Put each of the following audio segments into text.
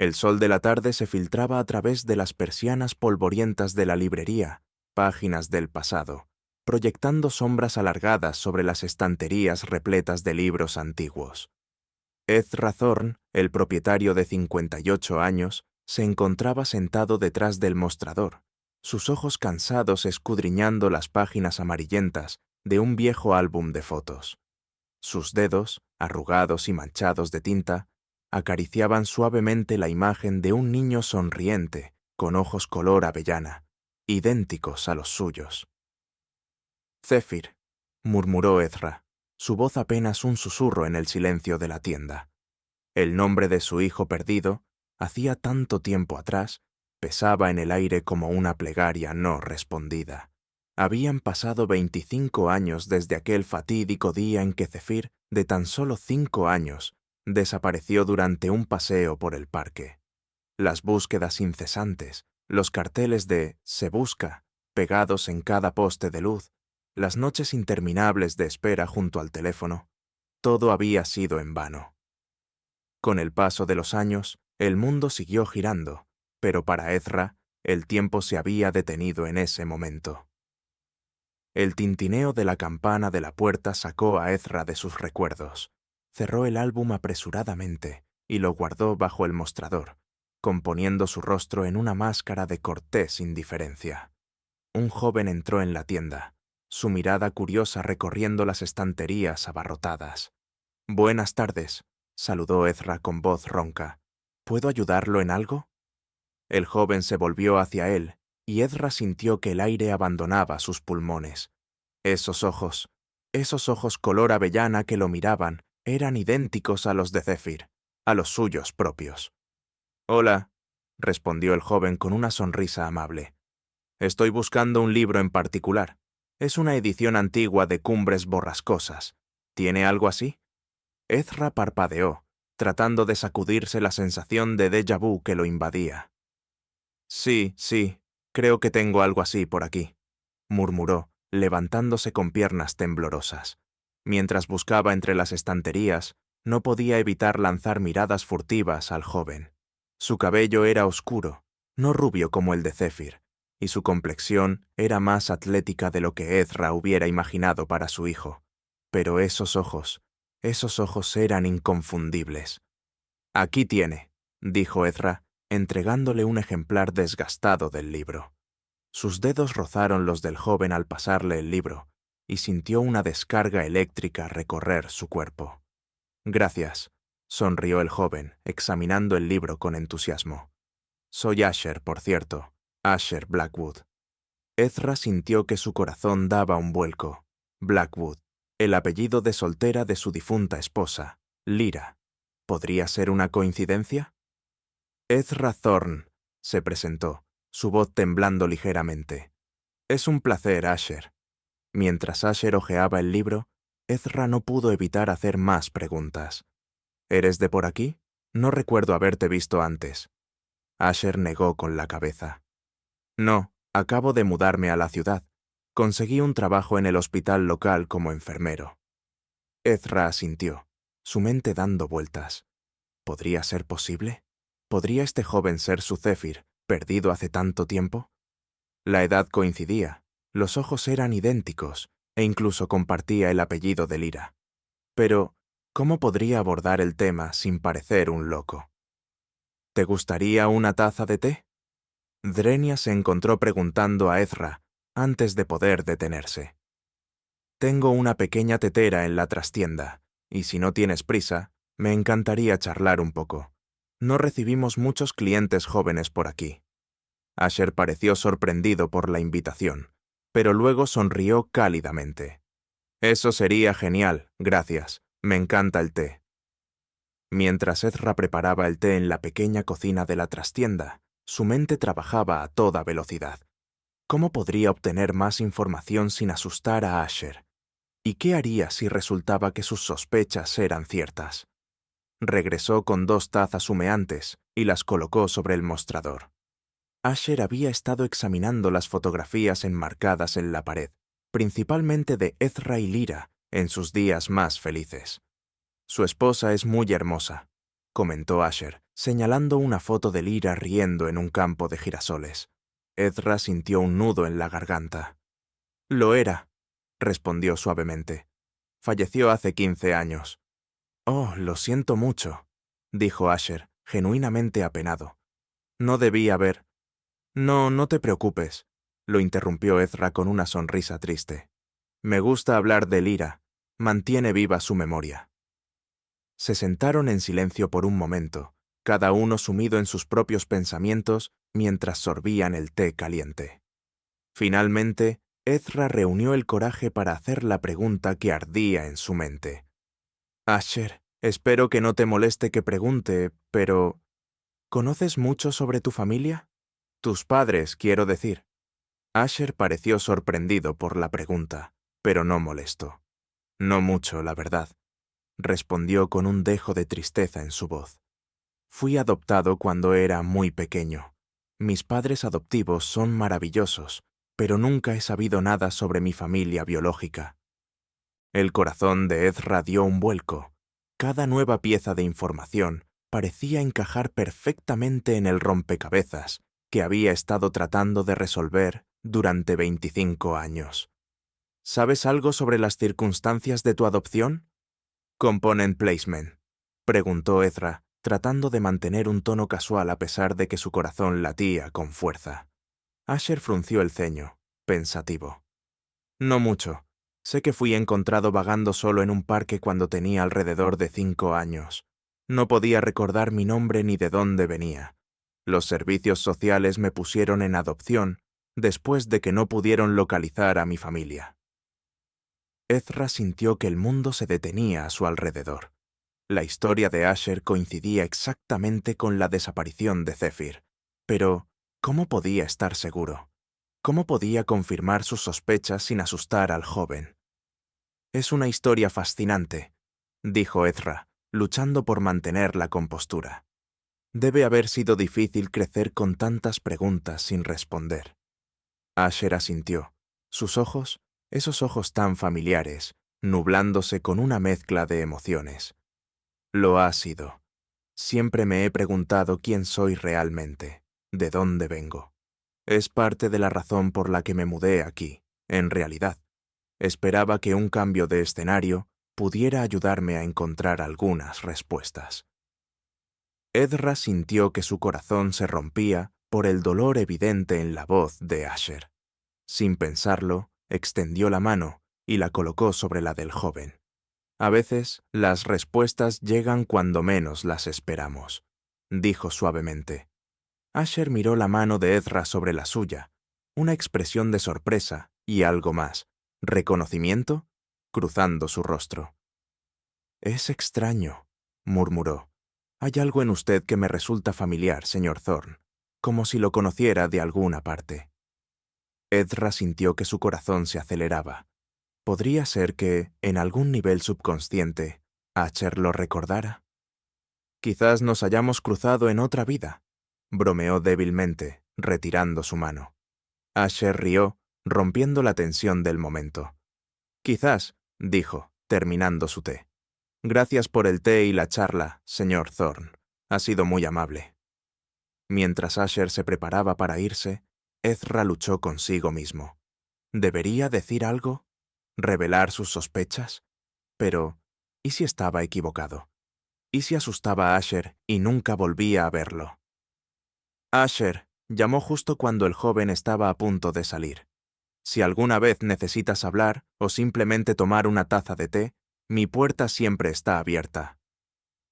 El sol de la tarde se filtraba a través de las persianas polvorientas de la librería, páginas del pasado, proyectando sombras alargadas sobre las estanterías repletas de libros antiguos. Ezra Thorne, el propietario de 58 años, se encontraba sentado detrás del mostrador, sus ojos cansados escudriñando las páginas amarillentas de un viejo álbum de fotos. Sus dedos, arrugados y manchados de tinta, acariciaban suavemente la imagen de un niño sonriente, con ojos color avellana, idénticos a los suyos. «Zephyr», murmuró Ezra, su voz apenas un susurro en el silencio de la tienda. El nombre de su hijo perdido, hacía tanto tiempo atrás, pesaba en el aire como una plegaria no respondida. Habían pasado 25 años desde aquel fatídico día en que Zephyr, de tan solo 5 años, desapareció durante un paseo por el parque. Las búsquedas incesantes, los carteles de «Se busca», pegados en cada poste de luz, las noches interminables de espera junto al teléfono, todo había sido en vano. Con el paso de los años, el mundo siguió girando, pero para Ezra, el tiempo se había detenido en ese momento. El tintineo de la campana de la puerta sacó a Ezra de sus recuerdos. Cerró el álbum apresuradamente y lo guardó bajo el mostrador, componiendo su rostro en una máscara de cortés indiferencia. Un joven entró en la tienda, su mirada curiosa recorriendo las estanterías abarrotadas. «Buenas tardes», saludó Ezra con voz ronca. «¿Puedo ayudarlo en algo?» El joven se volvió hacia él, y Ezra sintió que el aire abandonaba sus pulmones. Esos ojos color avellana que lo miraban, eran idénticos a los de Zephyr, a los suyos propios. «Hola», respondió el joven con una sonrisa amable. «Estoy buscando un libro en particular. Es una edición antigua de Cumbres Borrascosas. ¿Tiene algo así?» Ezra parpadeó, tratando de sacudirse la sensación de déjà vu que lo invadía. «Sí, creo que tengo algo así por aquí», murmuró, levantándose con piernas temblorosas. Mientras buscaba entre las estanterías, no podía evitar lanzar miradas furtivas al joven. Su cabello era oscuro, no rubio como el de Zephyr, y su complexión era más atlética de lo que Ezra hubiera imaginado para su hijo. Pero esos ojos eran inconfundibles. «Aquí tiene», dijo Ezra, entregándole un ejemplar desgastado del libro. Sus dedos rozaron los del joven al pasarle el libro, y sintió una descarga eléctrica recorrer su cuerpo. «Gracias», sonrió el joven, examinando el libro con entusiasmo. «Soy Asher, por cierto, Asher Blackwood». Ezra sintió que su corazón daba un vuelco. Blackwood, el apellido de soltera de su difunta esposa, Lyra. ¿Podría ser una coincidencia? «Ezra Thorne», se presentó, su voz temblando ligeramente. «Es un placer, Asher». Mientras Asher hojeaba el libro, Ezra no pudo evitar hacer más preguntas. «¿Eres de por aquí? No recuerdo haberte visto antes». Asher negó con la cabeza. «No, acabo de mudarme a la ciudad. Conseguí un trabajo en el hospital local como enfermero». Ezra asintió, su mente dando vueltas. ¿Podría ser posible? ¿Podría este joven ser su Zephyr, perdido hace tanto tiempo? La edad coincidía, los ojos eran idénticos, e incluso compartía el apellido de Lyra. Pero, ¿cómo podría abordar el tema sin parecer un loco? «¿Te gustaría una taza de té?» Drenia se encontró preguntando a Ezra antes de poder detenerse. «Tengo una pequeña tetera en la trastienda, y si no tienes prisa, me encantaría charlar un poco. No recibimos muchos clientes jóvenes por aquí». Asher pareció sorprendido por la invitación, pero luego sonrió cálidamente. «Eso sería genial, gracias. Me encanta el té». Mientras Ezra preparaba el té en la pequeña cocina de la trastienda, su mente trabajaba a toda velocidad. ¿Cómo podría obtener más información sin asustar a Asher? ¿Y qué haría si resultaba que sus sospechas eran ciertas? Regresó con 2 tazas humeantes y las colocó sobre el mostrador. Asher había estado examinando las fotografías enmarcadas en la pared, principalmente de Ezra y Lyra, en sus días más felices. «Su esposa es muy hermosa», comentó Asher, señalando una foto de Lyra riendo en un campo de girasoles. Ezra sintió un nudo en la garganta. «Lo era», respondió suavemente. «Falleció hace 15 años». «Oh, lo siento mucho», dijo Asher, genuinamente apenado. «No debí haber...» «No, no te preocupes», lo interrumpió Ezra con una sonrisa triste. «Me gusta hablar de Lyra. Mantiene viva su memoria». Se sentaron en silencio por un momento, cada uno sumido en sus propios pensamientos mientras sorbían el té caliente. Finalmente, Ezra reunió el coraje para hacer la pregunta que ardía en su mente. «Asher, espero que no te moleste que pregunte, pero... ¿conoces mucho sobre tu familia? Tus padres, quiero decir». Asher pareció sorprendido por la pregunta, pero no molesto. «No mucho, la verdad», respondió con un dejo de tristeza en su voz. «Fui adoptado cuando era muy pequeño. Mis padres adoptivos son maravillosos, pero nunca he sabido nada sobre mi familia biológica». El corazón de Ezra dio un vuelco. Cada nueva pieza de información parecía encajar perfectamente en el rompecabezas que había estado tratando de resolver durante 25 años. «¿Sabes algo sobre las circunstancias de tu adopción?» «Component placement», preguntó Ezra, tratando de mantener un tono casual a pesar de que su corazón latía con fuerza. Asher frunció el ceño, pensativo. «No mucho. Sé que fui encontrado vagando solo en un parque cuando tenía alrededor de 5 años. No podía recordar mi nombre ni de dónde venía. Los servicios sociales me pusieron en adopción después de que no pudieron localizar a mi familia». Ezra sintió que el mundo se detenía a su alrededor. La historia de Asher coincidía exactamente con la desaparición de Zephyr. Pero, ¿cómo podía estar seguro? ¿Cómo podía confirmar sus sospechas sin asustar al joven? «Es una historia fascinante», dijo Ezra, luchando por mantener la compostura. «Debe haber sido difícil crecer con tantas preguntas sin responder». Asher asintió. Sus ojos, esos ojos tan familiares, nublándose con una mezcla de emociones. «Lo ha sido. Siempre me he preguntado quién soy realmente, de dónde vengo. Es parte de la razón por la que me mudé aquí, en realidad. Esperaba que un cambio de escenario pudiera ayudarme a encontrar algunas respuestas». Ezra sintió que su corazón se rompía por el dolor evidente en la voz de Asher. Sin pensarlo, extendió la mano y la colocó sobre la del joven. «A veces, las respuestas llegan cuando menos las esperamos», dijo suavemente. Asher miró la mano de Ezra sobre la suya, una expresión de sorpresa y algo más, reconocimiento, cruzando su rostro. «Es extraño», murmuró. «Hay algo en usted que me resulta familiar, señor Thorne, como si lo conociera de alguna parte». Ezra sintió que su corazón se aceleraba. ¿Podría ser que, en algún nivel subconsciente, Asher lo recordara? «Quizás nos hayamos cruzado en otra vida», bromeó débilmente, retirando su mano. Asher rió, rompiendo la tensión del momento. «Quizás», dijo, terminando su té. «Gracias por el té y la charla, señor Thorne. Ha sido muy amable». Mientras Asher se preparaba para irse, Ezra luchó consigo mismo. ¿Debería decir algo? ¿Revelar sus sospechas? Pero, ¿y si estaba equivocado? ¿Y si asustaba a Asher y nunca volvía a verlo? Asher llamó justo cuando el joven estaba a punto de salir. «Si alguna vez necesitas hablar o simplemente tomar una taza de té, mi puerta siempre está abierta».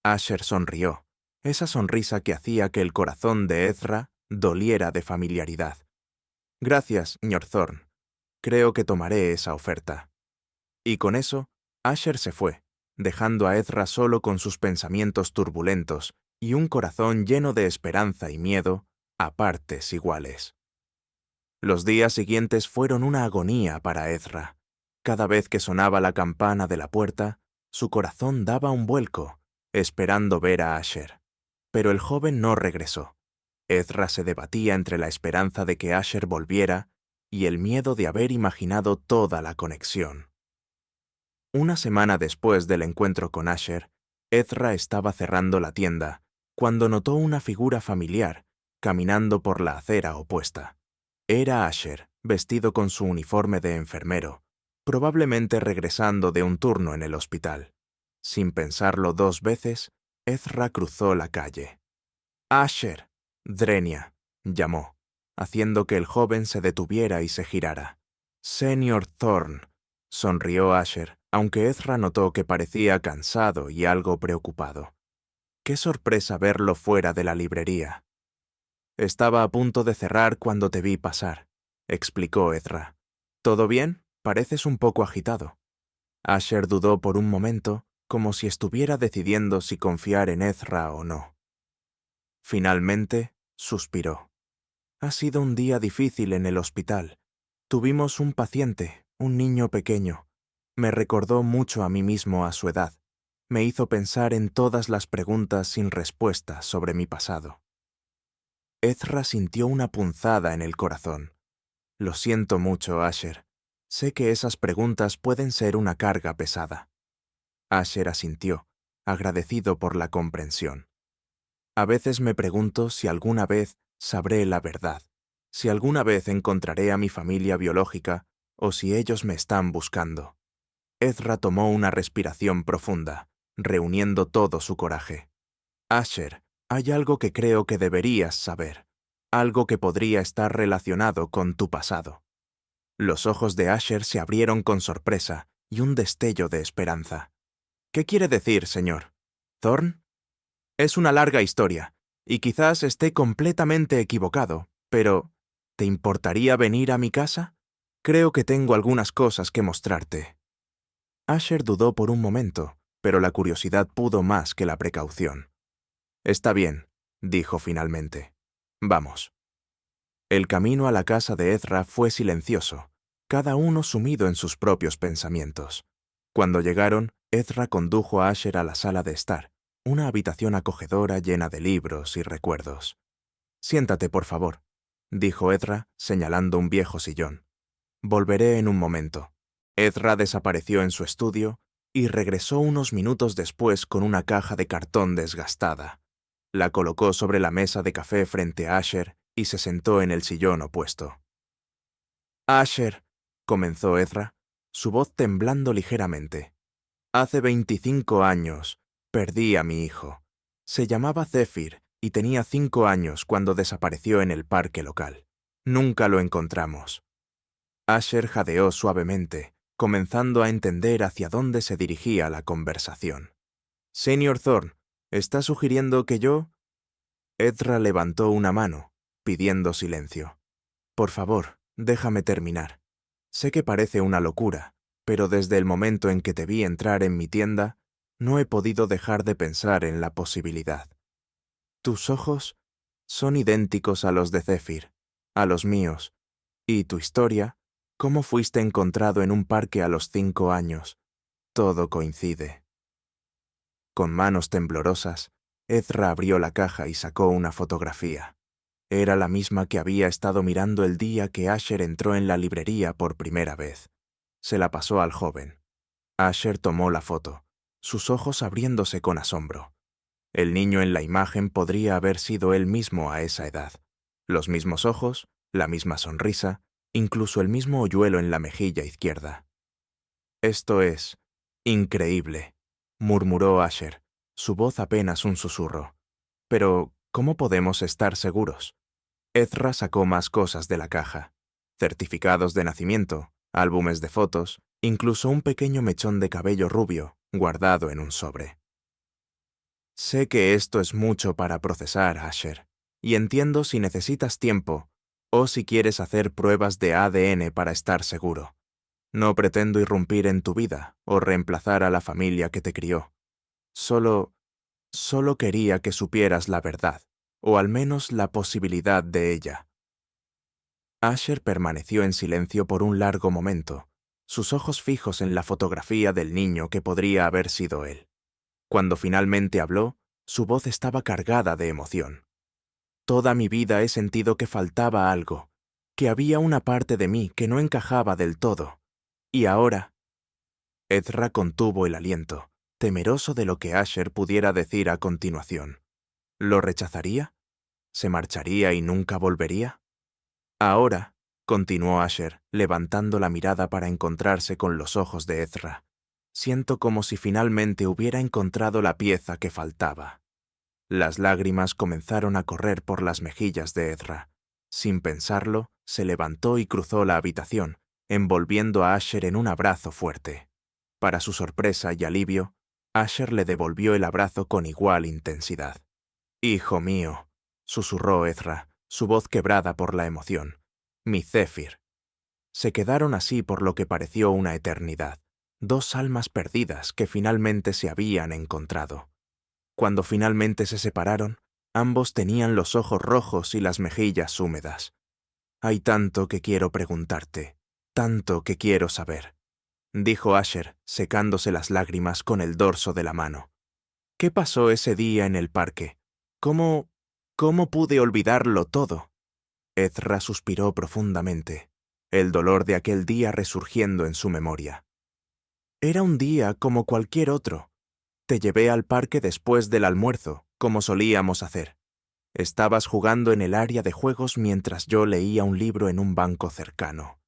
Asher sonrió, esa sonrisa que hacía que el corazón de Ezra doliera de familiaridad. «Gracias, señor Thorne. Creo que tomaré esa oferta». Y con eso, Asher se fue, dejando a Ezra solo con sus pensamientos turbulentos y un corazón lleno de esperanza y miedo a partes iguales. Los días siguientes fueron una agonía para Ezra. Cada vez que sonaba la campana de la puerta, su corazón daba un vuelco, esperando ver a Asher. Pero el joven no regresó. Ezra se debatía entre la esperanza de que Asher volviera y el miedo de haber imaginado toda la conexión. Una semana después del encuentro con Asher, Ezra estaba cerrando la tienda cuando notó una figura familiar caminando por la acera opuesta. Era Asher, vestido con su uniforme de enfermero, probablemente regresando de un turno en el hospital. Sin pensarlo 2 veces, Ezra cruzó la calle. «Asher», Drenia, llamó, haciendo que el joven se detuviera y se girara. «Señor Thorne», sonrió Asher, aunque Ezra notó que parecía cansado y algo preocupado. «Qué sorpresa verlo fuera de la librería». «Estaba a punto de cerrar cuando te vi pasar», explicó Ezra. «¿Todo bien? Pareces un poco agitado». Asher dudó por un momento, como si estuviera decidiendo si confiar en Ezra o no. Finalmente, suspiró. «Ha sido un día difícil en el hospital. Tuvimos un paciente, un niño pequeño. Me recordó mucho a mí mismo a su edad. Me hizo pensar en todas las preguntas sin respuesta sobre mi pasado». Ezra sintió una punzada en el corazón. «Lo siento mucho, Asher. Sé que esas preguntas pueden ser una carga pesada». Asher asintió, agradecido por la comprensión. «A veces me pregunto si alguna vez sabré la verdad, si alguna vez encontraré a mi familia biológica o si ellos me están buscando». Ezra tomó una respiración profunda, reuniendo todo su coraje. «Asher, hay algo que creo que deberías saber, algo que podría estar relacionado con tu pasado». Los ojos de Asher se abrieron con sorpresa y un destello de esperanza. «¿Qué quiere decir, señor? ¿Thorne?» «Es una larga historia, y quizás esté completamente equivocado, pero ¿te importaría venir a mi casa? Creo que tengo algunas cosas que mostrarte». Asher dudó por un momento, pero la curiosidad pudo más que la precaución. «Está bien», dijo finalmente. «Vamos». El camino a la casa de Ezra fue silencioso, cada uno sumido en sus propios pensamientos. Cuando llegaron, Ezra condujo a Asher a la sala de estar, una habitación acogedora llena de libros y recuerdos. «Siéntate, por favor», dijo Ezra, señalando un viejo sillón. «Volveré en un momento». Ezra desapareció en su estudio y regresó unos minutos después con una caja de cartón desgastada. La colocó sobre la mesa de café frente a Asher y se sentó en el sillón opuesto. «Asher», comenzó Ezra, su voz temblando ligeramente. «Hace 25 años perdí a mi hijo. Se llamaba Zephyr y tenía 5 años cuando desapareció en el parque local. Nunca lo encontramos». Asher jadeó suavemente, comenzando a entender hacia dónde se dirigía la conversación. «Señor Thorne, ¿está sugiriendo que yo...?» Ezra levantó una mano, pidiendo silencio. «Por favor, déjame terminar. Sé que parece una locura, pero desde el momento en que te vi entrar en mi tienda, no he podido dejar de pensar en la posibilidad. Tus ojos son idénticos a los de Zephyr, a los míos, y tu historia, cómo fuiste encontrado en un parque a los 5 años, todo coincide». Con manos temblorosas, Ezra abrió la caja y sacó una fotografía. Era la misma que había estado mirando el día que Asher entró en la librería por primera vez. Se la pasó al joven. Asher tomó la foto, sus ojos abriéndose con asombro. El niño en la imagen podría haber sido él mismo a esa edad. Los mismos ojos, la misma sonrisa, incluso el mismo hoyuelo en la mejilla izquierda. «Esto es increíble», murmuró Asher, su voz apenas un susurro. «Pero, ¿cómo podemos estar seguros?» Ezra sacó más cosas de la caja. Certificados de nacimiento, álbumes de fotos, incluso un pequeño mechón de cabello rubio, guardado en un sobre. «Sé que esto es mucho para procesar, Asher, y entiendo si necesitas tiempo o si quieres hacer pruebas de ADN para estar seguro. No pretendo irrumpir en tu vida o reemplazar a la familia que te crió. Solo quería que supieras la verdad, o al menos la posibilidad de ella». Asher permaneció en silencio por un largo momento, sus ojos fijos en la fotografía del niño que podría haber sido él. Cuando finalmente habló, su voz estaba cargada de emoción. «Toda mi vida he sentido que faltaba algo, que había una parte de mí que no encajaba del todo. Y ahora...» Ezra contuvo el aliento, temeroso de lo que Asher pudiera decir a continuación. ¿Lo rechazaría? ¿Se marcharía y nunca volvería? Ahora, continuó Asher, levantando la mirada para encontrarse con los ojos de Ezra, siento como si finalmente hubiera encontrado la pieza que faltaba. Las lágrimas comenzaron a correr por las mejillas de Ezra. Sin pensarlo, se levantó y cruzó la habitación, envolviendo a Asher en un abrazo fuerte. Para su sorpresa y alivio, Asher le devolvió el abrazo con igual intensidad. «Hijo mío», susurró Ezra, su voz quebrada por la emoción. «Mi Zéfir». Se quedaron así por lo que pareció una eternidad, dos almas perdidas que finalmente se habían encontrado. Cuando finalmente se separaron, ambos tenían los ojos rojos y las mejillas húmedas. «Hay tanto que quiero preguntarte, tanto que quiero saber», dijo Asher, secándose las lágrimas con el dorso de la mano. «¿Qué pasó ese día en el parque? ¿Cómo pude olvidarlo todo?» Ezra suspiró profundamente, el dolor de aquel día resurgiendo en su memoria. «Era un día como cualquier otro. Te llevé al parque después del almuerzo, como solíamos hacer. Estabas jugando en el área de juegos mientras yo leía un libro en un banco cercano.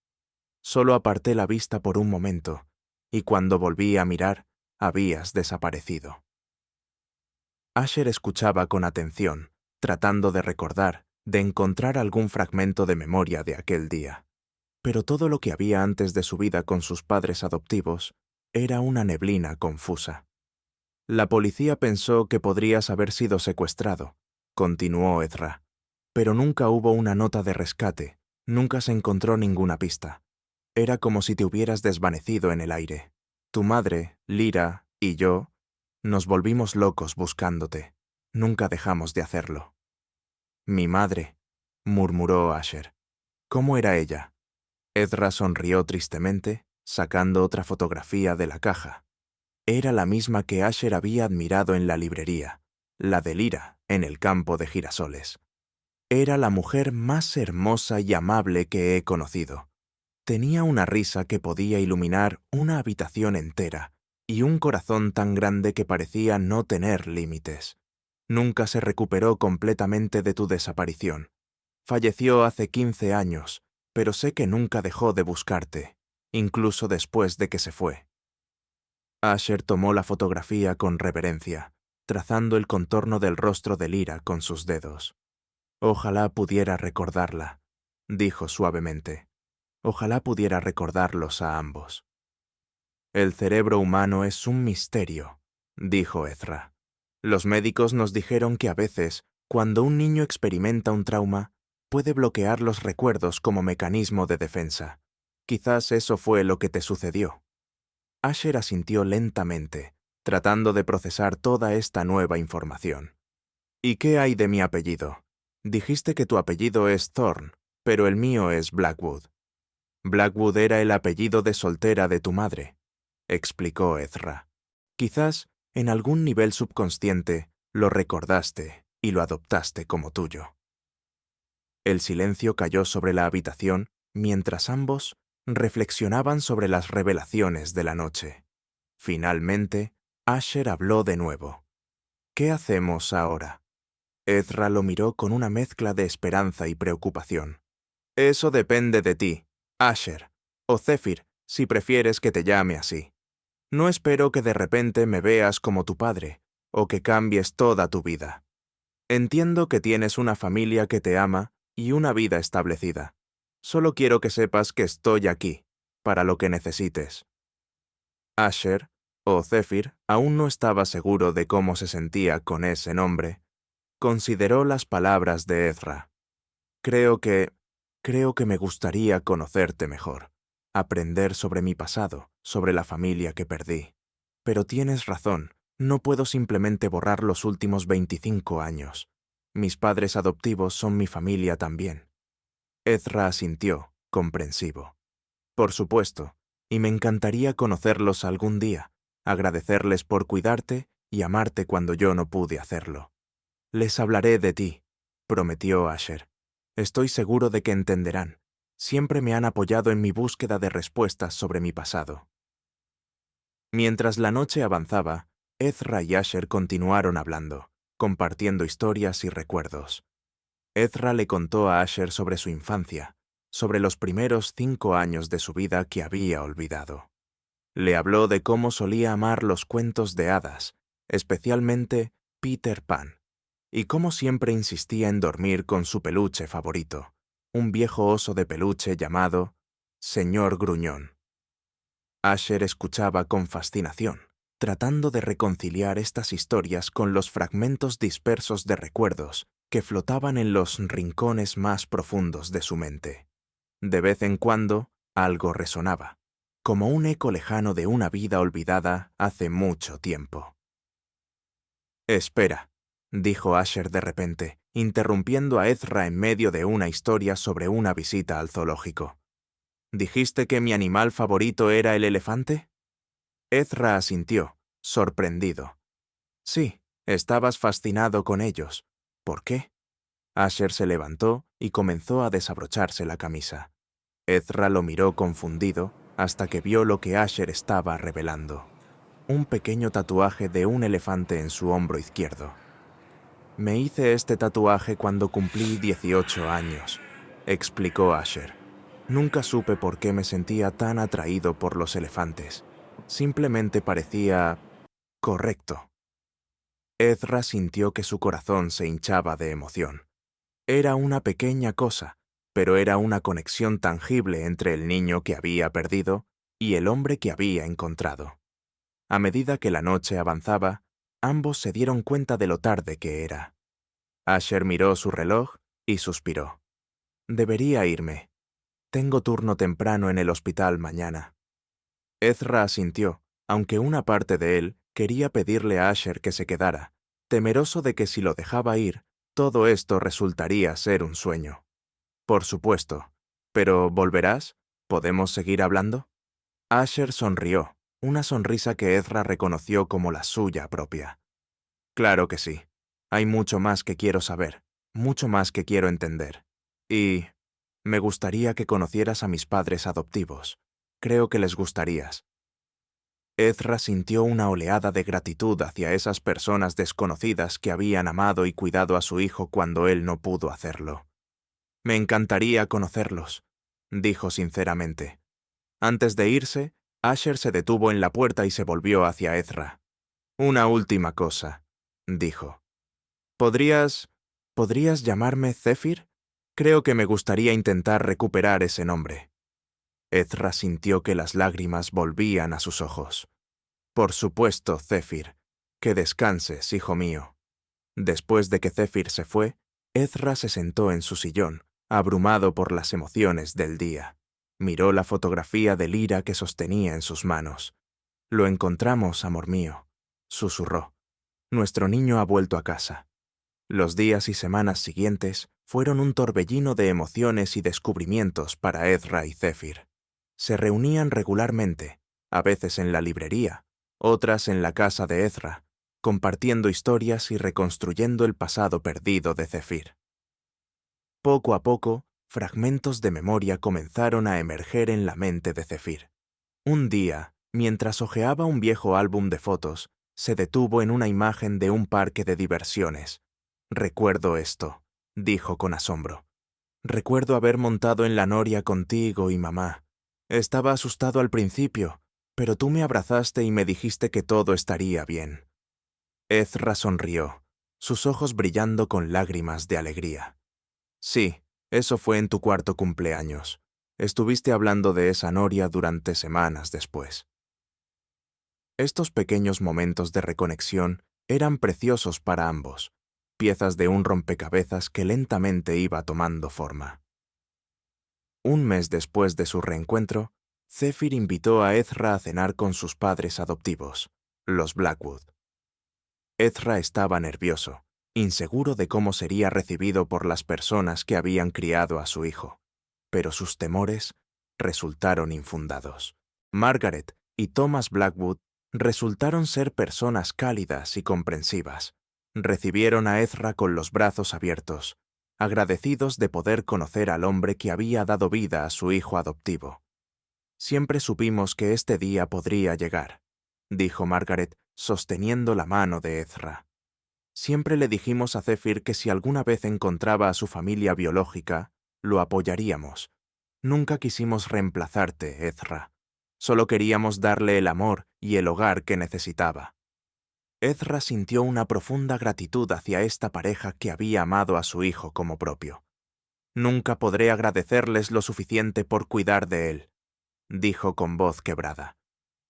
Solo aparté la vista por un momento, y cuando volví a mirar, habías desaparecido». Asher escuchaba con atención, tratando de recordar, de encontrar algún fragmento de memoria de aquel día. Pero todo lo que había antes de su vida con sus padres adoptivos era una neblina confusa. «La policía pensó que podrías haber sido secuestrado», continuó Ezra, «pero nunca hubo una nota de rescate, nunca se encontró ninguna pista. Era como si te hubieras desvanecido en el aire. Tu madre, Lyra, y yo nos volvimos locos buscándote. Nunca dejamos de hacerlo». «Mi madre», murmuró Asher. «¿Cómo era ella?» Ezra sonrió tristemente, sacando otra fotografía de la caja. Era la misma que Asher había admirado en la librería, la de Lyra, en el campo de girasoles. Era la mujer más hermosa y amable que he conocido. Tenía una risa que podía iluminar una habitación entera y un corazón tan grande que parecía no tener límites. Nunca se recuperó completamente de tu desaparición. Falleció hace 15 años, pero sé que nunca dejó de buscarte, incluso después de que se fue». Asher tomó la fotografía con reverencia, trazando el contorno del rostro de Lyra con sus dedos. «Ojalá pudiera recordarla», dijo suavemente. «Ojalá pudiera recordarlos a ambos». «El cerebro humano es un misterio», dijo Ezra. «Los médicos nos dijeron que a veces, cuando un niño experimenta un trauma, puede bloquear los recuerdos como mecanismo de defensa. Quizás eso fue lo que te sucedió». Asher asintió lentamente, tratando de procesar toda esta nueva información. «¿Y qué hay de mi apellido? Dijiste que tu apellido es Thorne, pero el mío es Blackwood». «Blackwood era el apellido de soltera de tu madre», explicó Ezra. «Quizás, en algún nivel subconsciente, lo recordaste y lo adoptaste como tuyo». El silencio cayó sobre la habitación mientras ambos reflexionaban sobre las revelaciones de la noche. Finalmente, Asher habló de nuevo. «¿Qué hacemos ahora?» Ezra lo miró con una mezcla de esperanza y preocupación. «Eso depende de ti, Asher, o Zéfir, si prefieres que te llame así. No espero que de repente me veas como tu padre, o que cambies toda tu vida. Entiendo que tienes una familia que te ama y una vida establecida. Solo quiero que sepas que estoy aquí, para lo que necesites». Asher, o Zéfir, aún no estaba seguro de cómo se sentía con ese nombre. Consideró las palabras de Ezra. Creo que me gustaría conocerte mejor, aprender sobre mi pasado, sobre la familia que perdí. Pero tienes razón, no puedo simplemente borrar los últimos 25 años. Mis padres adoptivos son mi familia también». Ezra asintió, comprensivo. «Por supuesto, y me encantaría conocerlos algún día, agradecerles por cuidarte y amarte cuando yo no pude hacerlo. Les hablaré de ti», prometió Asher. «Estoy seguro de que entenderán. Siempre me han apoyado en mi búsqueda de respuestas sobre mi pasado». Mientras la noche avanzaba, Ezra y Asher continuaron hablando, compartiendo historias y recuerdos. Ezra le contó a Asher sobre su infancia, sobre los primeros 5 años de su vida que había olvidado. Le habló de cómo solía amar los cuentos de hadas, especialmente Peter Pan, y cómo siempre insistía en dormir con su peluche favorito, un viejo oso de peluche llamado Señor Gruñón. Asher escuchaba con fascinación, tratando de reconciliar estas historias con los fragmentos dispersos de recuerdos que flotaban en los rincones más profundos de su mente. De vez en cuando, algo resonaba, como un eco lejano de una vida olvidada hace mucho tiempo. «Espera», dijo Asher de repente, interrumpiendo a Ezra en medio de una historia sobre una visita al zoológico. «¿Dijiste que mi animal favorito era el elefante?» Ezra asintió, sorprendido. «Sí, estabas fascinado con ellos. ¿Por qué?» Asher se levantó y comenzó a desabrocharse la camisa. Ezra lo miró confundido hasta que vio lo que Asher estaba revelando. Un pequeño tatuaje de un elefante en su hombro izquierdo. «Me hice este tatuaje cuando cumplí 18 años», explicó Asher. «Nunca supe por qué me sentía tan atraído por los elefantes. Simplemente parecía correcto». Ezra sintió que su corazón se hinchaba de emoción. Era una pequeña cosa, pero era una conexión tangible entre el niño que había perdido y el hombre que había encontrado. A medida que la noche avanzaba, ambos se dieron cuenta de lo tarde que era. Asher miró su reloj y suspiró. «Debería irme. Tengo turno temprano en el hospital mañana». Ezra asintió, aunque una parte de él quería pedirle a Asher que se quedara, temeroso de que si lo dejaba ir, todo esto resultaría ser un sueño. «Por supuesto. Pero ¿volverás? ¿Podemos seguir hablando?» Asher sonrió, una sonrisa que Ezra reconoció como la suya propia. «Claro que sí. Hay mucho más que quiero saber, mucho más que quiero entender. Y me gustaría que conocieras a mis padres adoptivos. Creo que les gustarías». Ezra sintió una oleada de gratitud hacia esas personas desconocidas que habían amado y cuidado a su hijo cuando él no pudo hacerlo. «Me encantaría conocerlos», dijo sinceramente. Antes de irse, Asher se detuvo en la puerta y se volvió hacia Ezra. «Una última cosa», dijo. ¿Podrías llamarme Zephyr? Creo que me gustaría intentar recuperar ese nombre». Ezra sintió que las lágrimas volvían a sus ojos. «Por supuesto, Zephyr. Que descanses, hijo mío». Después de que Zephyr se fue, Ezra se sentó en su sillón, abrumado por las emociones del día. Miró la fotografía de Lyra que sostenía en sus manos. «Lo encontramos, amor mío», susurró. «Nuestro niño ha vuelto a casa». Los días y semanas siguientes fueron un torbellino de emociones y descubrimientos para Ezra y Zephyr. Se reunían regularmente, a veces en la librería, otras en la casa de Ezra, compartiendo historias y reconstruyendo el pasado perdido de Zephyr. Poco a poco, fragmentos de memoria comenzaron a emerger en la mente de Zephyr. Un día, mientras hojeaba un viejo álbum de fotos, se detuvo en una imagen de un parque de diversiones. «Recuerdo esto», dijo con asombro. «Recuerdo haber montado en la noria contigo y mamá. Estaba asustado al principio, pero tú me abrazaste y me dijiste que todo estaría bien». Ezra sonrió, sus ojos brillando con lágrimas de alegría. «Sí, eso fue en tu 4º cumpleaños. Estuviste hablando de esa noria durante semanas después». Estos pequeños momentos de reconexión eran preciosos para ambos, piezas de un rompecabezas que lentamente iba tomando forma. Un mes después de su reencuentro, Zephyr invitó a Ezra a cenar con sus padres adoptivos, los Blackwood. Ezra estaba nervioso, inseguro de cómo sería recibido por las personas que habían criado a su hijo, pero sus temores resultaron infundados. Margaret y Thomas Blackwood resultaron ser personas cálidas y comprensivas. Recibieron a Ezra con los brazos abiertos, agradecidos de poder conocer al hombre que había dado vida a su hijo adoptivo. «Siempre supimos que este día podría llegar», dijo Margaret, sosteniendo la mano de Ezra. Siempre le dijimos a Zephyr que si alguna vez encontraba a su familia biológica, lo apoyaríamos. Nunca quisimos reemplazarte, Ezra. Solo queríamos darle el amor y el hogar que necesitaba. Ezra sintió una profunda gratitud hacia esta pareja que había amado a su hijo como propio. Nunca podré agradecerles lo suficiente por cuidar de él, dijo con voz quebrada.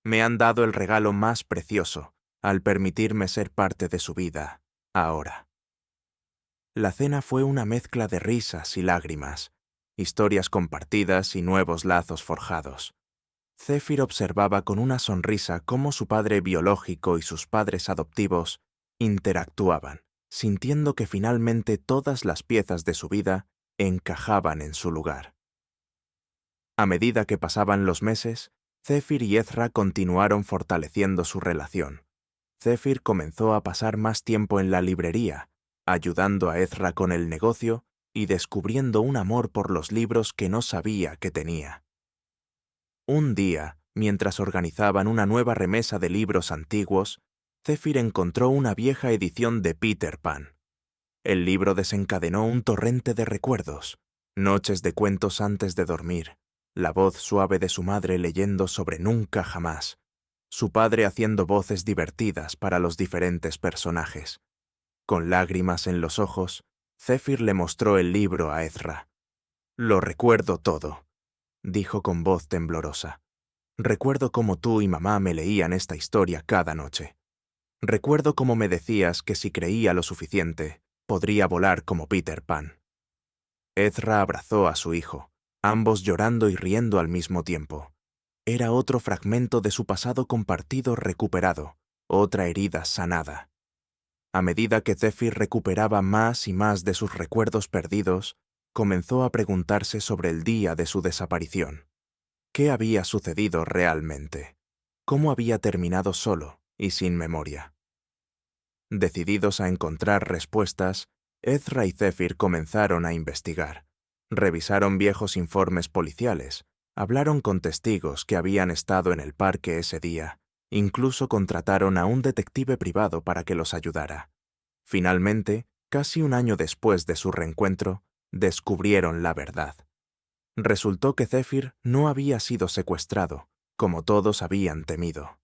Me han dado el regalo más precioso al permitirme ser parte de su vida, ahora. La cena fue una mezcla de risas y lágrimas, historias compartidas y nuevos lazos forjados. Zephyr observaba con una sonrisa cómo su padre biológico y sus padres adoptivos interactuaban, sintiendo que finalmente todas las piezas de su vida encajaban en su lugar. A medida que pasaban los meses, Zephyr y Ezra continuaron fortaleciendo su relación. Zephyr comenzó a pasar más tiempo en la librería, ayudando a Ezra con el negocio y descubriendo un amor por los libros que no sabía que tenía. Un día, mientras organizaban una nueva remesa de libros antiguos, Zephyr encontró una vieja edición de Peter Pan. El libro desencadenó un torrente de recuerdos, noches de cuentos antes de dormir, la voz suave de su madre leyendo sobre Nunca Jamás, su padre haciendo voces divertidas para los diferentes personajes. Con lágrimas en los ojos, Zephyr le mostró el libro a Ezra. «Lo recuerdo todo», dijo con voz temblorosa. «Recuerdo cómo tú y mamá me leían esta historia cada noche. Recuerdo cómo me decías que si creía lo suficiente, podría volar como Peter Pan». Ezra abrazó a su hijo, ambos llorando y riendo al mismo tiempo. Era otro fragmento de su pasado compartido recuperado, otra herida sanada. A medida que Zephyr recuperaba más y más de sus recuerdos perdidos, comenzó a preguntarse sobre el día de su desaparición. ¿Qué había sucedido realmente? ¿Cómo había terminado solo y sin memoria? Decididos a encontrar respuestas, Ezra y Zephyr comenzaron a investigar. Revisaron viejos informes policiales, hablaron con testigos que habían estado en el parque ese día, incluso contrataron a un detective privado para que los ayudara. Finalmente, casi un año después de su reencuentro, descubrieron la verdad. Resultó que Zephyr no había sido secuestrado, como todos habían temido.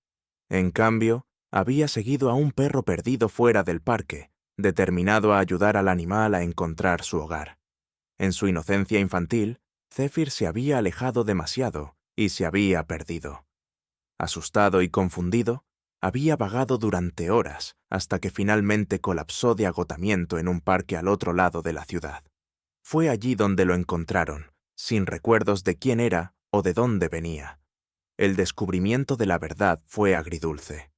En cambio, había seguido a un perro perdido fuera del parque, determinado a ayudar al animal a encontrar su hogar. En su inocencia infantil, Zephyr se había alejado demasiado y se había perdido. Asustado y confundido, había vagado durante horas hasta que finalmente colapsó de agotamiento en un parque al otro lado de la ciudad. Fue allí donde lo encontraron, sin recuerdos de quién era o de dónde venía. El descubrimiento de la verdad fue agridulce.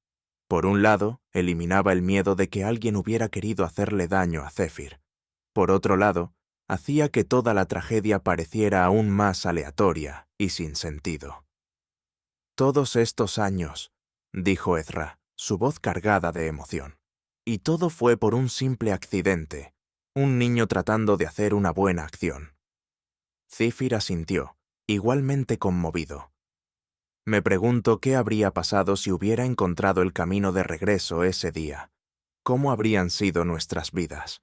Por un lado, eliminaba el miedo de que alguien hubiera querido hacerle daño a Zephyr. Por otro lado, hacía que toda la tragedia pareciera aún más aleatoria y sin sentido. «Todos estos años», dijo Ezra, su voz cargada de emoción. «Y todo fue por un simple accidente, un niño tratando de hacer una buena acción». Zephyr asintió, igualmente conmovido. «Me pregunto qué habría pasado si hubiera encontrado el camino de regreso ese día. ¿Cómo habrían sido nuestras vidas?»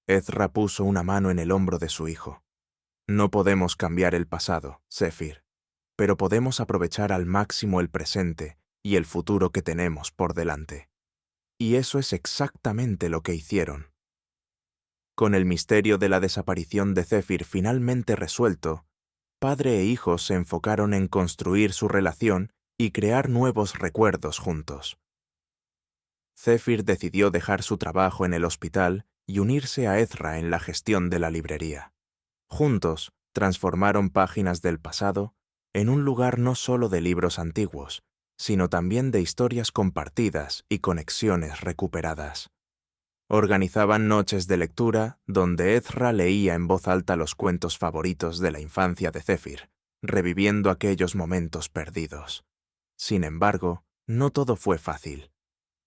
Ezra puso una mano en el hombro de su hijo. «No podemos cambiar el pasado, Zephyr, pero podemos aprovechar al máximo el presente y el futuro que tenemos por delante». Y eso es exactamente lo que hicieron. Con el misterio de la desaparición de Zephyr finalmente resuelto, padre e hijo se enfocaron en construir su relación y crear nuevos recuerdos juntos. Zephyr decidió dejar su trabajo en el hospital y unirse a Ezra en la gestión de la librería. Juntos, transformaron páginas del pasado en un lugar no solo de libros antiguos, sino también de historias compartidas y conexiones recuperadas. Organizaban noches de lectura donde Ezra leía en voz alta los cuentos favoritos de la infancia de Zephyr, reviviendo aquellos momentos perdidos. Sin embargo, no todo fue fácil.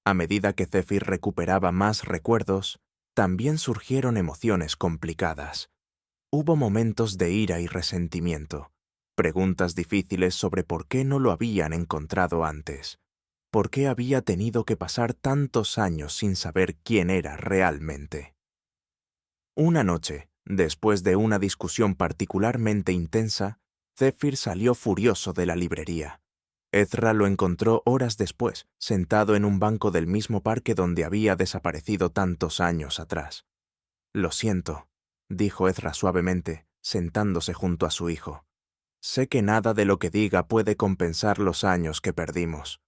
A medida que Zephyr recuperaba más recuerdos, también surgieron emociones complicadas. Hubo momentos de ira y resentimiento, preguntas difíciles sobre por qué no lo habían encontrado antes. por qué había tenido que pasar tantos años sin saber quién era realmente. Una noche, después de una discusión particularmente intensa, Zephyr salió furioso de la librería. Ezra lo encontró horas después, sentado en un banco del mismo parque donde había desaparecido tantos años atrás. «Lo siento», dijo Ezra suavemente, sentándose junto a su hijo. «Sé que nada de lo que diga puede compensar los años que perdimos».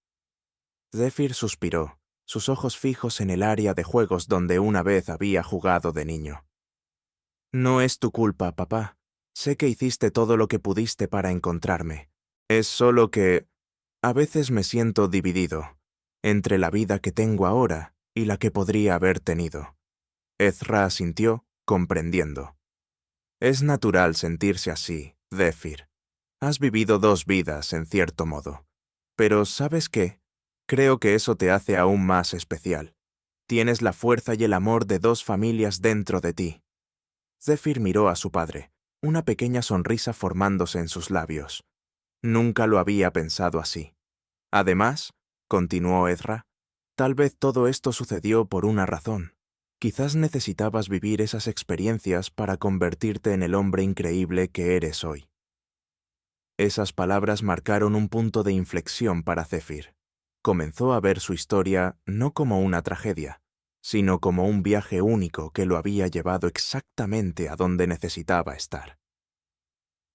Zephyr suspiró, sus ojos fijos en el área de juegos donde una vez había jugado de niño. «No es tu culpa, papá. Sé que hiciste todo lo que pudiste para encontrarme. Es solo que a veces me siento dividido entre la vida que tengo ahora y la que podría haber tenido». Ezra asintió, comprendiendo. «Es natural sentirse así, Zephyr. Has vivido dos vidas, en cierto modo. Pero ¿sabes qué? Creo que eso te hace aún más especial. Tienes la fuerza y el amor de dos familias dentro de ti». Zephyr miró a su padre, una pequeña sonrisa formándose en sus labios. Nunca lo había pensado así. Además, continuó Ezra, tal vez todo esto sucedió por una razón. Quizás necesitabas vivir esas experiencias para convertirte en el hombre increíble que eres hoy. Esas palabras marcaron un punto de inflexión para Zephyr. Comenzó a ver su historia no como una tragedia, sino como un viaje único que lo había llevado exactamente a donde necesitaba estar.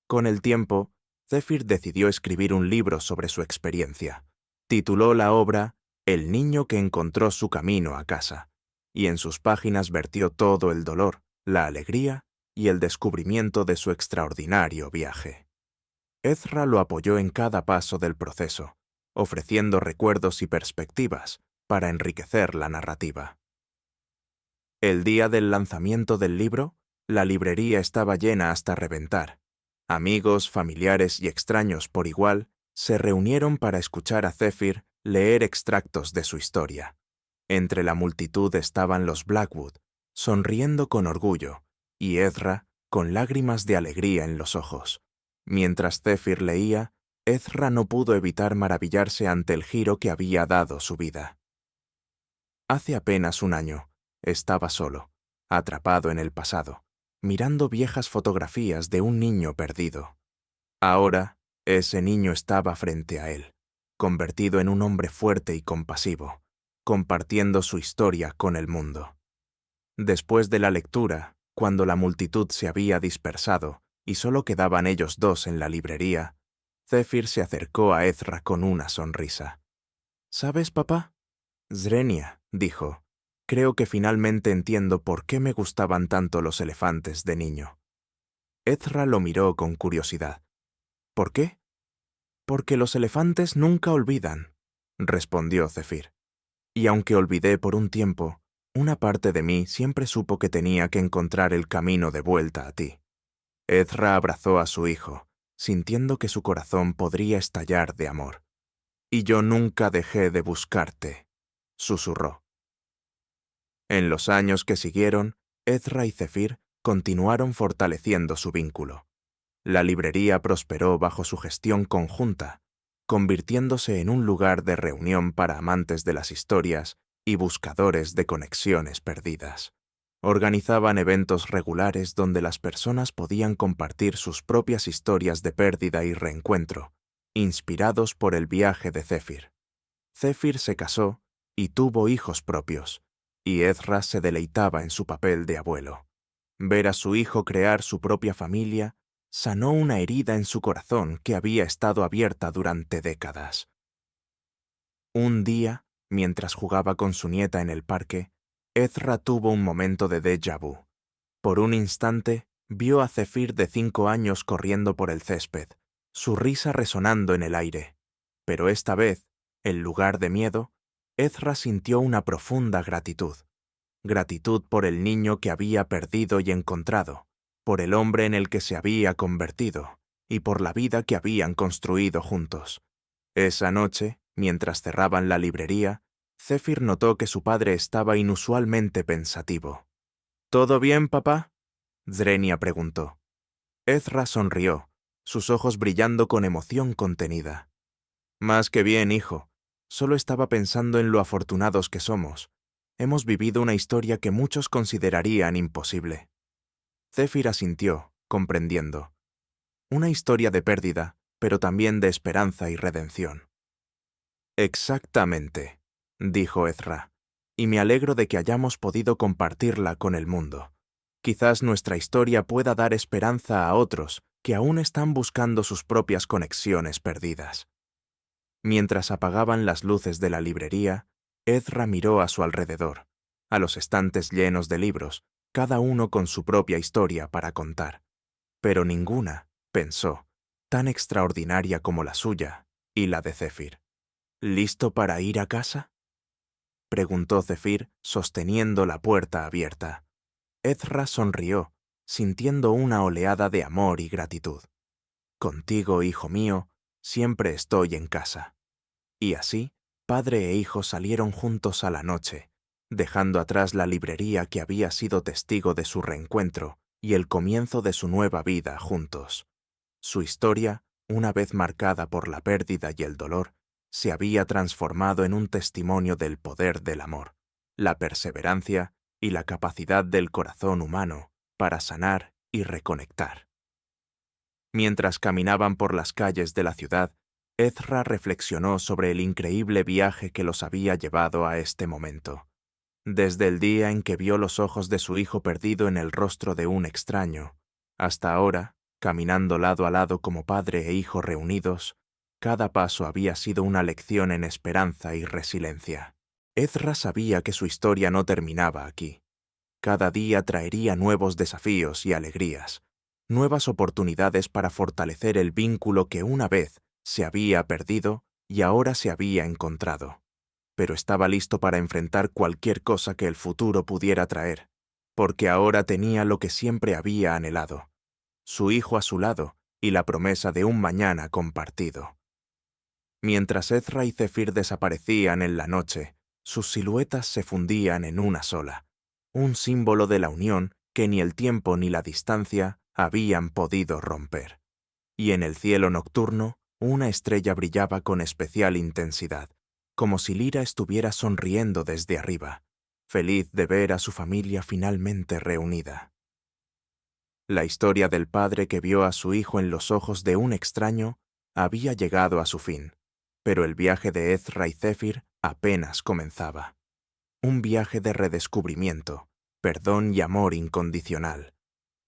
Con el tiempo, Zephyr decidió escribir un libro sobre su experiencia. Tituló la obra «El niño que encontró su camino a casa», y en sus páginas vertió todo el dolor, la alegría y el descubrimiento de su extraordinario viaje. Ezra lo apoyó en cada paso del proceso, ofreciendo recuerdos y perspectivas para enriquecer la narrativa. El día del lanzamiento del libro, la librería estaba llena hasta reventar. Amigos, familiares y extraños por igual se reunieron para escuchar a Zephyr leer extractos de su historia. Entre la multitud estaban los Blackwood, sonriendo con orgullo, y Ezra con lágrimas de alegría en los ojos. Mientras Zephyr leía, Ezra no pudo evitar maravillarse ante el giro que había dado su vida. Hace apenas un año, estaba solo, atrapado en el pasado, mirando viejas fotografías de un niño perdido. Ahora, ese niño estaba frente a él, convertido en un hombre fuerte y compasivo, compartiendo su historia con el mundo. Después de la lectura, cuando la multitud se había dispersado y solo quedaban ellos dos en la librería, Zephyr se acercó a Ezra con una sonrisa. «¿Sabes, papá?» «Zrenia», dijo, «creo que finalmente entiendo por qué me gustaban tanto los elefantes de niño». Ezra lo miró con curiosidad. «¿Por qué?» «Porque los elefantes nunca olvidan», respondió Zephyr. «Y aunque olvidé por un tiempo, una parte de mí siempre supo que tenía que encontrar el camino de vuelta a ti». Ezra abrazó a su hijo, sintiendo que su corazón podría estallar de amor. «Y yo nunca dejé de buscarte», susurró. En los años que siguieron, Ezra y Zephyr continuaron fortaleciendo su vínculo. La librería prosperó bajo su gestión conjunta, convirtiéndose en un lugar de reunión para amantes de las historias y buscadores de conexiones perdidas. Organizaban eventos regulares donde las personas podían compartir sus propias historias de pérdida y reencuentro, inspirados por el viaje de Zephyr. Zephyr se casó y tuvo hijos propios, y Ezra se deleitaba en su papel de abuelo. Ver a su hijo crear su propia familia sanó una herida en su corazón que había estado abierta durante décadas. Un día, mientras jugaba con su nieta en el parque, Ezra tuvo un momento de déjà vu. Por un instante, vio a Zephyr de 5 años corriendo por el césped, su risa resonando en el aire. Pero esta vez, en lugar de miedo, Ezra sintió una profunda gratitud. Gratitud por el niño que había perdido y encontrado, por el hombre en el que se había convertido, y por la vida que habían construido juntos. Esa noche, mientras cerraban la librería, Zephyr notó que su padre estaba inusualmente pensativo. «¿Todo bien, papá?», Zrenia preguntó. Ezra sonrió, sus ojos brillando con emoción contenida. «Más que bien, hijo. Solo estaba pensando en lo afortunados que somos. Hemos vivido una historia que muchos considerarían imposible. Zéfir asintió, comprendiendo. Una historia de pérdida, pero también de esperanza y redención. Exactamente, dijo Ezra, y me alegro de que hayamos podido compartirla con el mundo. Quizás nuestra historia pueda dar esperanza a otros que aún están buscando sus propias conexiones perdidas. Mientras apagaban las luces de la librería, Ezra miró a su alrededor, a los estantes llenos de libros, cada uno con su propia historia para contar. Pero ninguna, pensó, tan extraordinaria como la suya y la de Zéfir. ¿Listo para ir a casa?, preguntó Zéfir, sosteniendo la puerta abierta. Ezra sonrió, sintiendo una oleada de amor y gratitud. Contigo, hijo mío, siempre estoy en casa. Y así, padre e hijo salieron juntos a la noche, dejando atrás la librería que había sido testigo de su reencuentro y el comienzo de su nueva vida juntos. Su historia, una vez marcada por la pérdida y el dolor, se había transformado en un testimonio del poder del amor, la perseverancia y la capacidad del corazón humano para sanar y reconectar. Mientras caminaban por las calles de la ciudad, Ezra reflexionó sobre el increíble viaje que los había llevado a este momento. Desde el día en que vio los ojos de su hijo perdido en el rostro de un extraño, hasta ahora, caminando lado a lado como padre e hijo reunidos, cada paso había sido una lección en esperanza y resiliencia. Ezra sabía que su historia no terminaba aquí. Cada día traería nuevos desafíos y alegrías, nuevas oportunidades para fortalecer el vínculo que una vez se había perdido y ahora se había encontrado. Pero estaba listo para enfrentar cualquier cosa que el futuro pudiera traer, porque ahora tenía lo que siempre había anhelado: su hijo a su lado y la promesa de un mañana compartido. Mientras Ezra y Zéfir desaparecían en la noche, sus siluetas se fundían en una sola, un símbolo de la unión que ni el tiempo ni la distancia habían podido romper. Y en el cielo nocturno, una estrella brillaba con especial intensidad, como si Lira estuviera sonriendo desde arriba, feliz de ver a su familia finalmente reunida. La historia del padre que vio a su hijo en los ojos de un extraño había llegado a su fin, pero el viaje de Ezra y Zéfir apenas comenzaba. Un viaje de redescubrimiento, perdón y amor incondicional.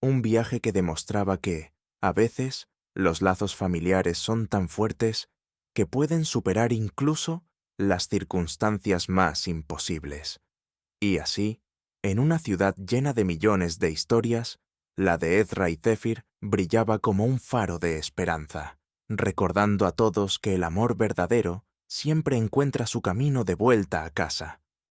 Un viaje que demostraba que, a veces, los lazos familiares son tan fuertes que pueden superar incluso las circunstancias más imposibles. Y así, en una ciudad llena de millones de historias, la de Ezra y Zéfir brillaba como un faro de esperanza, recordando a todos que el amor verdadero siempre encuentra su camino de vuelta a casa.